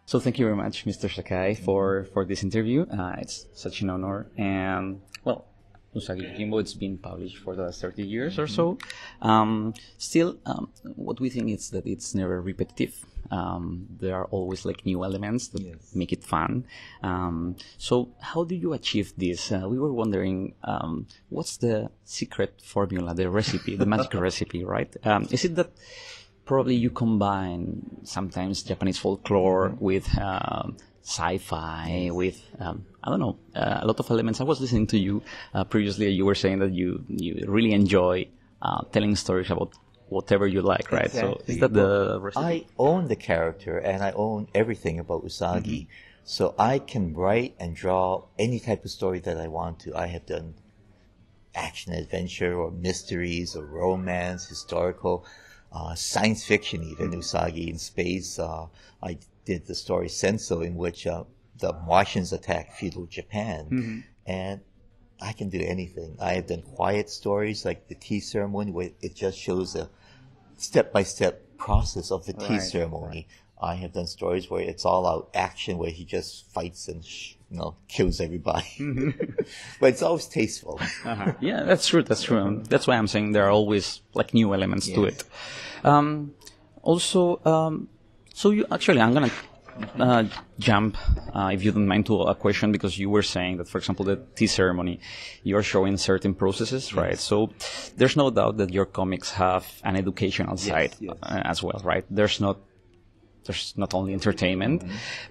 So thank you very much, Mr. Sakai, for this interview. It's such an honor. And, well, Usagi Jimbo, it's been published for the last 30 years or so. Still, what we think is that it's never repetitive. There are always like new elements that make it fun. So how do you achieve this? We were wondering, what's the secret formula, the recipe, the magic recipe, right? Is it that probably you combine sometimes Japanese folklore with sci-fi, with I don't know, a lot of elements. I was listening to you previously. You were saying that you really enjoy telling stories about whatever you like, right? Exactly. So is that the recipe? I own the character and I own everything about Usagi. So I can write and draw any type of story that I want to. I have done action adventure or mysteries or romance, historical, science fiction even, Usagi in space. I did the story Senso, in which the Martians attack feudal Japan. And I can do anything. I have done quiet stories like the tea ceremony, where it just shows a step-by-step process of the tea ceremony. I have done stories where it's all out action, where he just fights and kills everybody. But it's always tasteful. Yeah, that's true. That's true. That's why I'm saying there are always like new elements to it. So you actually, I'm gonna jump, if you don't mind, to a question, because you were saying that, for example, the tea ceremony, you're showing certain processes, right? So there's no doubt that your comics have an educational side as well, right? There's not only entertainment,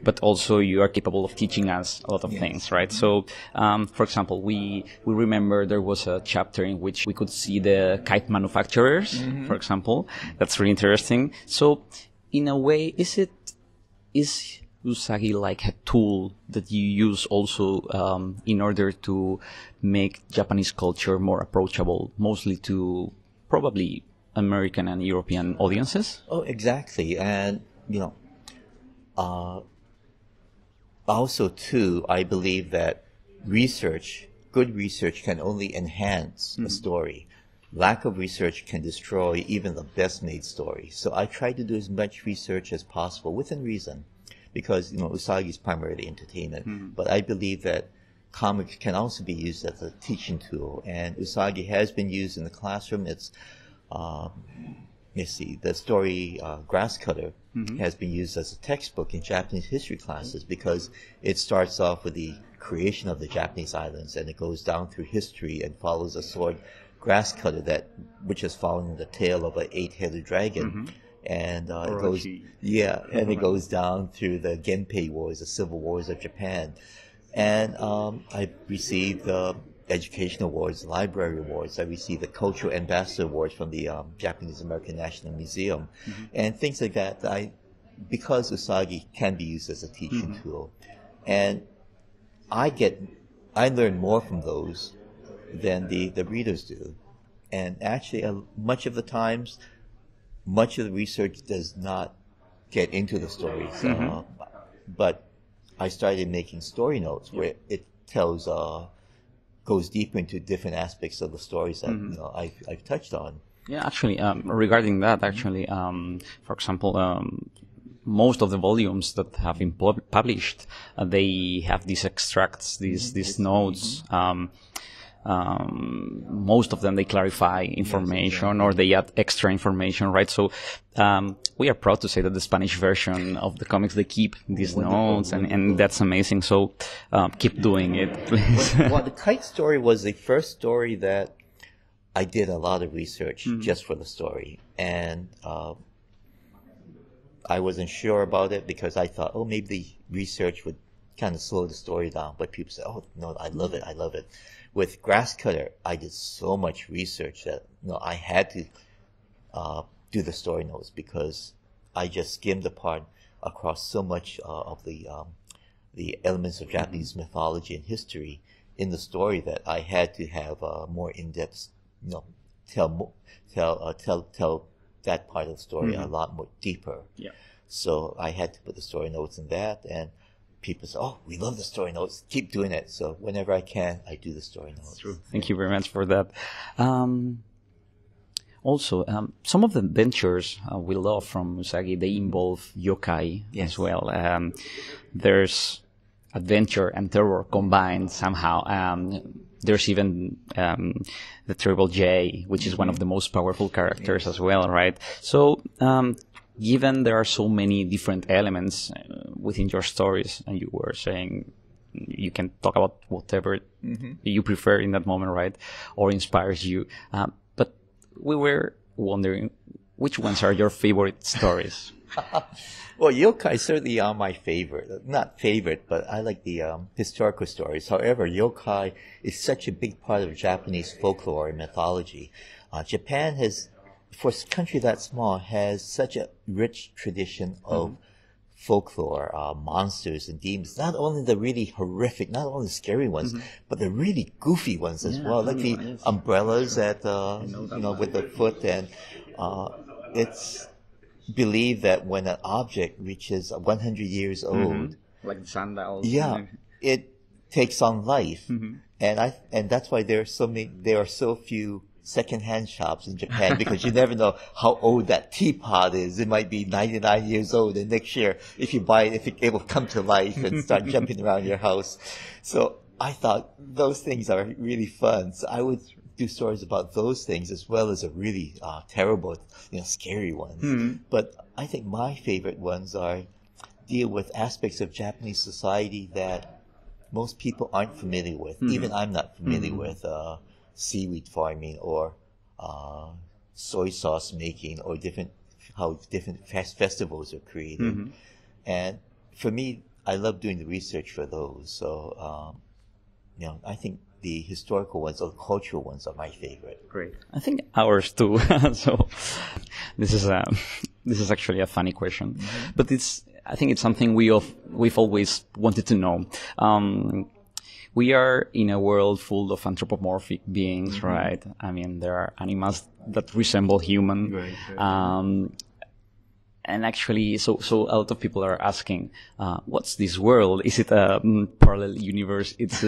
but also you are capable of teaching us a lot of things, right? So, for example, we remember there was a chapter in which we could see the kite manufacturers, for example. That's really interesting. So, in a way, is Usagi like a tool that you use also in order to make Japanese culture more approachable, mostly to probably American and European audiences? Oh, exactly. And also too, I believe that good research can only enhance a story. Lack of research can destroy even the best made story. So I try to do as much research as possible within reason, because Usagi is primarily entertainment. But I believe that comics can also be used as a teaching tool, and Usagi has been used in the classroom. It's the story Grass Cutter has been used as a textbook in Japanese history classes, because it starts off with the creation of the Japanese islands, and it goes down through history and follows a sword Grass Cutter which is following the tail of an 8-headed dragon. And it goes down through the Genpei Wars, the civil wars of Japan. And I received education awards, library awards. I received the Cultural Ambassador Awards from the Japanese American National Museum, and things like that. Because Usagi can be used as a teaching tool, and I learn more from those than the readers do. And actually, much of the times, much of the research does not get into the stories. But I started making story notes where it goes deeper into different aspects of the stories that I've touched on. Yeah, actually, regarding that, for example, most of the volumes that have been published, they have these extracts, these notes. Most of them, they clarify information or they add extra information, right? So we are proud to say that the Spanish version of the comics, they keep these notes, and that's amazing. So keep doing it, please. Well, the kite story was the first story that I did a lot of research just for the story, and I wasn't sure about it because I thought, maybe the research would kind of slow the story down. But people said, no, I love it. With Grass Cutter, I did so much research that I had to do the story notes, because I just skimmed apart across so much of the elements of Japanese mythology and history in the story that I had to have more in-depth, tell that part of the story a lot more deeper. Yeah. So I had to put the story notes in that, and people say, we love the story notes, keep doing it. So whenever I can, I do the story notes. True. Thank you very much for that. Also, some of the adventures we love from Usagi, they involve yokai as well. There's adventure and terror combined somehow. There's even the Triple J, which is one of the most powerful characters as well, right? So, given there are so many different elements within your stories, and you were saying you can talk about whatever you prefer in that moment, right? Or inspires you. But we were wondering, which ones are your favorite stories? Well, yokai certainly are my favorite. Not favorite, but I like the historical stories. However, yokai is such a big part of Japanese folklore and mythology. Japan has, for a country that small, has such a rich tradition of folklore, monsters and demons. Not only the really horrific, not only the scary ones, but the really goofy ones as well, like the umbrellas at with the foot, and it's believe that when an object reaches 100 years old, like the sandals, it takes on life, and that's why there are so few second-hand shops in Japan, because you never know how old that teapot is. It might be 99 years old, and next year, if you buy it, it will come to life and start jumping around your house. So I thought those things are really fun. So I would do stories about those things as well as a really terrible, scary ones. But I think my favorite ones deal with aspects of Japanese society that most people aren't familiar with. Even I'm not familiar with seaweed farming or soy sauce making, or how different festivals are created. And for me, I love doing the research for those. So, I think the historical ones or cultural ones are my favorite. Great. I think ours too. So this is actually a funny question, but I think it's something we've always wanted to know. We are in a world full of anthropomorphic beings, right? I mean, there are animals that resemble human. Right. And actually, so a lot of people are asking, what's this world? Is it a parallel universe? Is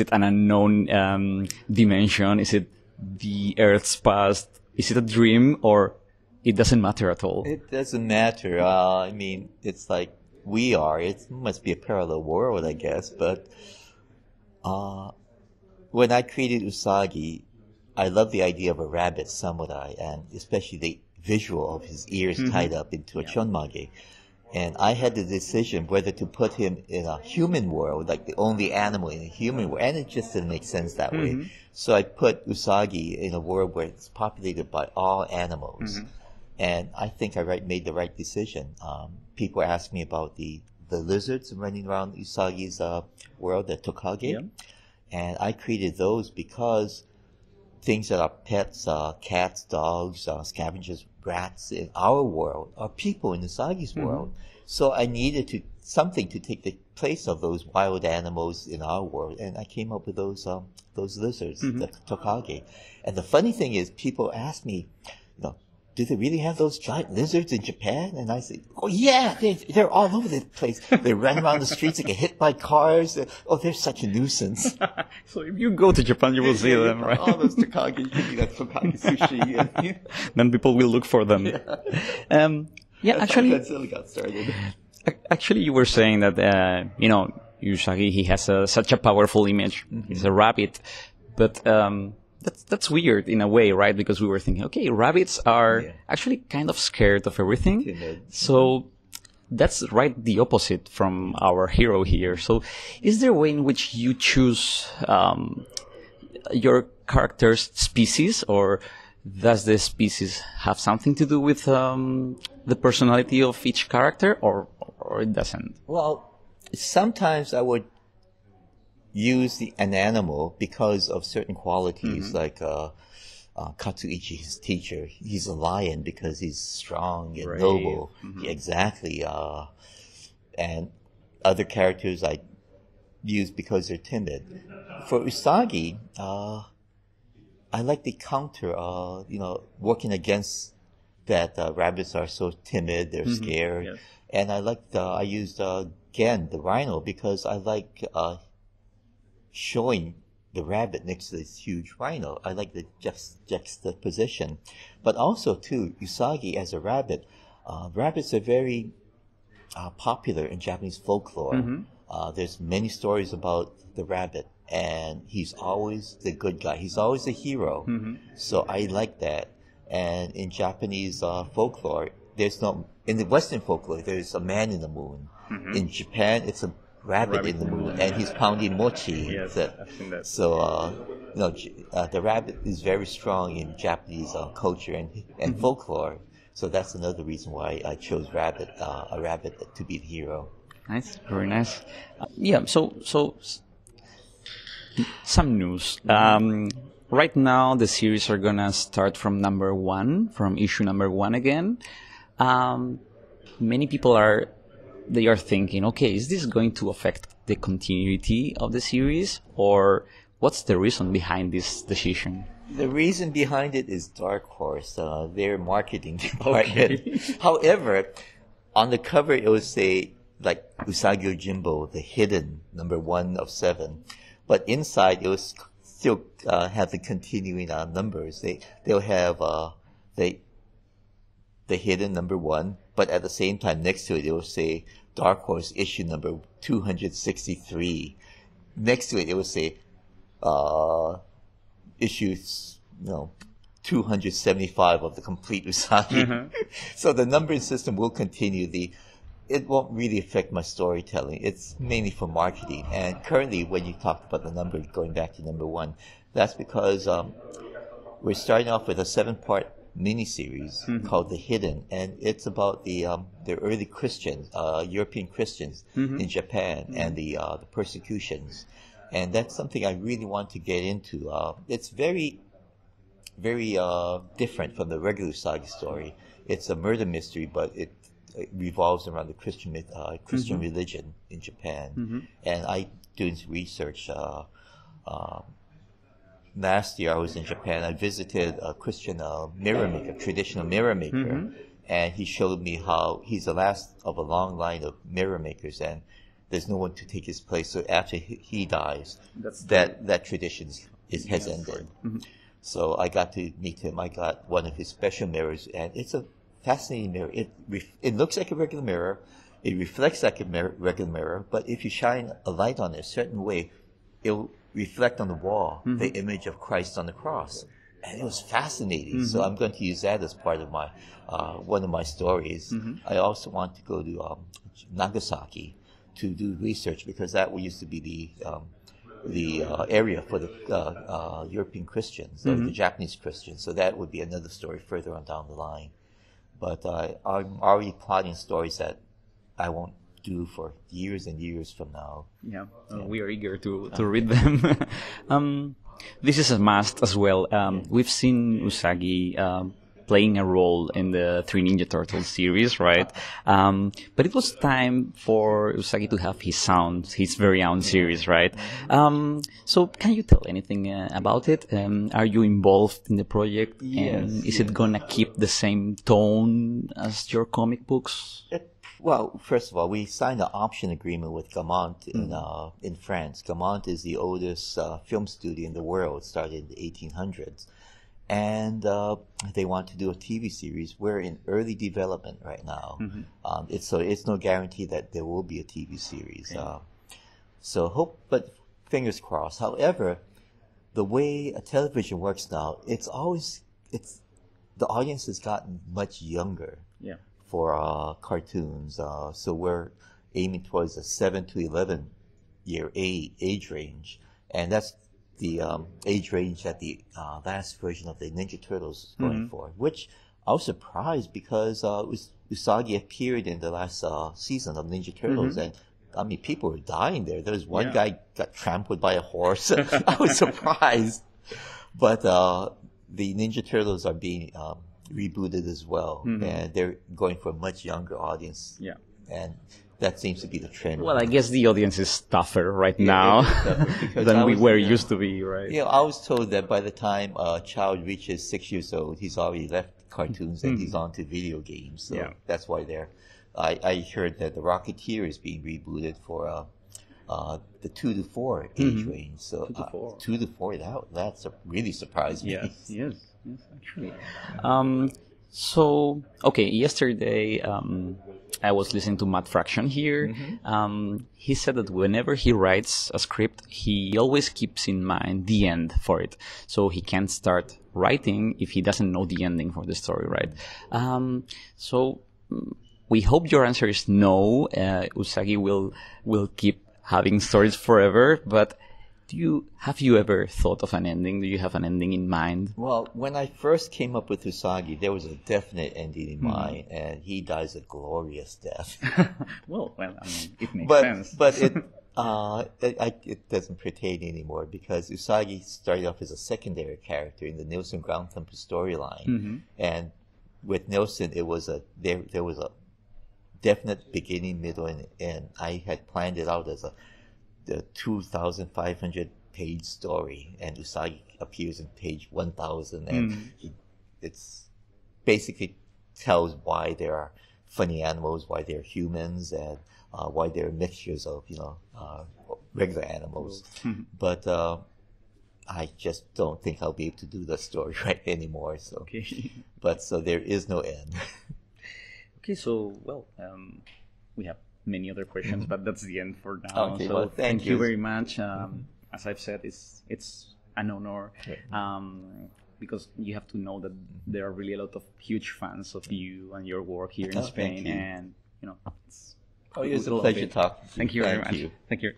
it an unknown dimension? Is it the Earth's past? Is it a dream, or it doesn't matter at all? It doesn't matter. I mean, it's like we are. It must be a parallel world, I guess. But when I created Usagi, I love the idea of a rabbit samurai, and especially the visual of his ears tied up into a chonmage. And I had the decision whether to put him in a human world, like the only animal in a human world, and it just didn't make sense that way. So I put Usagi in a world where it's populated by all animals. And I think I made the right decision. People ask me about the lizards running around Usagi's world, the tokage. And I created those because things that are pets, cats, dogs, scavengers, rats in our world are people in Usagi's world. So I needed something to take the place of those wild animals in our world, and I came up with those lizards, the tokage. And the funny thing is, people ask me, do they really have those giant lizards in Japan? And I say, oh yeah, they're all over the place. They run around the streets, they get hit by cars. Oh, they're such a nuisance. So if you go to Japan, you will see them, right? All those tokage, you can do that tokage sushi. Then people will look for them. Actually, that's really got started. Actually, you were saying that, Usagi, he has such a powerful image. He's a rabbit, but, that's weird in a way, right? Because we were thinking, okay, rabbits are actually kind of scared of everything. So that's right the opposite from our hero here. So is there a way in which you choose your character's species, or does the species have something to do with the personality of each character, or it doesn't? Well, sometimes I would use an animal because of certain qualities, like Katsuichi, his teacher. He's a lion because he's strong and noble. Exactly. And other characters I use because they're timid. For Usagi, I like the counter, working against that rabbits are so timid, they're scared. And I used Gen, the rhino, because I like showing the rabbit next to this huge rhino. I like the juxtaposition. But also, too, Usagi as a rabbit. Rabbits are very popular in Japanese folklore. There's many stories about the rabbit, and he's always the good guy. He's always a hero. So I like that. And in Japanese folklore, there's no... In the Western folklore, there's a man in the moon. In Japan, it's a rabbit in the moon, and he's pounding mochi. Yes, I've seen that. So, the rabbit is very strong in Japanese culture and folklore. So that's another reason why I chose a rabbit to be the hero. Nice, very nice. So some news. Right now, the series are gonna start from issue number 1 again. Many people are thinking, okay, is this going to affect the continuity of the series, or what's the reason behind this decision? The reason behind it is Dark Horse, their marketing department. Okay. However, on the cover it would say like Usagi Jimbo, the hidden number 1 of 7, but inside it was still have the continuing numbers. They'll have the hidden number 1, but at the same time next to it will say Dark Horse issue number 263. Next to it will say issues 275 of the complete Usagi. So the numbering system will continue. It won't really affect my storytelling. It's mainly for marketing. And currently, when you talked about the number going back to number 1, that's because we're starting off with a 7-part miniseries called The Hidden, and it's about the early Christians, European Christians in Japan, and the persecutions. And that's something I really want to get into. It's very, very different from the regular Usagi story. It's a murder mystery, but it revolves around the Christian religion in Japan. And I doing some research. Last year I was in Japan. I visited a Christian mirror maker, traditional mirror maker, and he showed me how he's the last of a long line of mirror makers, and there's no one to take his place. So after he dies, that tradition has ended. So I got to meet him. I got one of his special mirrors, and it's a fascinating mirror. It looks like a regular mirror. It reflects like a regular mirror, but if you shine a light on it a certain way, it'll reflect on the wall the image of Christ on the cross. And it was fascinating. So I'm going to use that as part of my one of my stories. I also want to go to Nagasaki to do research, because that used to be the area for the European Christians, the Japanese Christians. So that would be another story further on down the line. But I'm already plotting stories that I won't do for years and years from now. We are eager to read them. This is a must as well. We've seen Usagi playing a role in the Three Ninja Turtles series, right? But it was time for Usagi to have his very own series, right? So can you tell anything about it? Are you involved in the project? Yes. And is it gonna keep the same tone as your comic books? Well, first of all, we signed an option agreement with Gaumont in France. Gaumont is the oldest film studio in the world, started in the 1800s. And they want to do a TV series. We're in early development right now. It's no guarantee that there will be a TV series. Okay. But fingers crossed. However, the way a television works now, the audience has gotten much younger. For cartoons. So we're aiming towards a 7 to 11 year age range. And that's the age range that the last version of the Ninja Turtles is going for, which I was surprised because Usagi appeared in the last season of Ninja Turtles, and I mean, people were dying there. There was one guy got trampled by a horse. I was surprised. But the Ninja Turtles are being rebooted as well, and they're going for a much younger audience. And that seems to be the trend. Well, I guess the audience is tougher right now than we were used to be, right? I was told that by the time a child reaches 6 years old, he's already left cartoons and he's on to video games. So that's why I heard that the Rocketeer is being rebooted for the 2 to 4 age range. So 2 to 4. 2 to 4, that's really surprised me. Yes, actually. So, okay, yesterday I was listening to Matt Fraction here. He said that whenever he writes a script, he always keeps in mind the end for it. So he can't start writing if he doesn't know the ending for the story, right? So we hope your answer is no. Usagi will keep having stories forever, but have you ever thought of an ending? Do you have an ending in mind? Well, when I first came up with Usagi, there was a definite ending in mind, and he dies a glorious death. well, I mean, it makes sense. But it doesn't pertain anymore because Usagi started off as a secondary character in the Nielsen Ground Thumpers storyline, and with Nielsen, there was a definite beginning, middle, and end. I had planned it out as the 2,500 page story, and Usagi appears in page 1,000, and it's basically tells why there are funny animals, why they're humans, and why they're mixtures of regular animals. But I just don't think I'll be able to do the story right anymore. So, so there is no end. Okay, so we have many other questions, but that's the end for now. Okay, so well, thank you very much. As I've said, it's an honor because you have to know that there are really a lot of huge fans of you and your work here in Spain, and it's a pleasure talking to you. Thank you very much. Thank you.